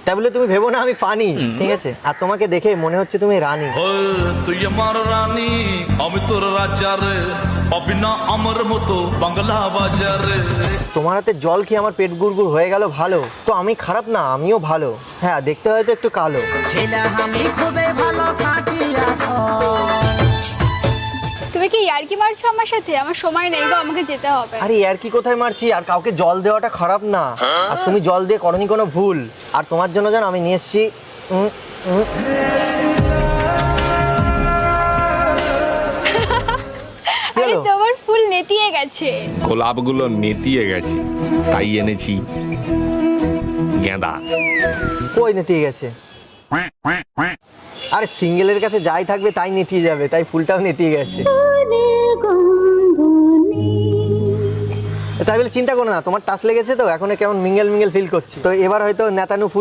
তাই বলে তুমি ভেবো না আমি ফানি, ঠিক আছে? আর তোমাকে দেখে মনে হচ্ছে তুমি রানী। তুই আমার রানী আমি তোর রাজা রে, পাবি না আমার মতো বাংলা বাজারে। তোমার হাতে জল খেয়ে আমার পেট গুড়গুড় হয়ে গেল ভালো, তো আমি খারাপ না, আমিও ভালো। হ্যাঁ, দেখতে হয়তো একটু কালো। ছেলে আমি খুবই ভালো খাটিয়া তুমি কি ইয়ার্কি মারছো আমার সাথে? আমার সময় নেই গো, আমাকে যেতে হবে। আরে আর কি কোথায় মারছি? আর কাউকে জল দেওয়াটা খারাপ না, আর তুমি জল দিয়ে করনি কোনো ভুল। আর তোমার জন্য জানো আমি নিয়ে এসছি আরে তোমার ফুল নেতিয়ে গেছে। গোলাপগুলো নেতিয়ে গেছে, তাই এনেছি গেঁদা। কই নেতিয়ে গেছে? আরে সিঙ্গেলের কাছে যাই থাকবে তাই নেতিয়ে যাবে, তাই ফুলটাও নেতিয়ে গেছে। তাই বলে চিন্তা করো না, তোমার টাচ লেগেছে তো এখন কেমন মিঙ্গেল মিঙ্গেল ফিল করছি। তো এবার হয়তো নেতানু ফুল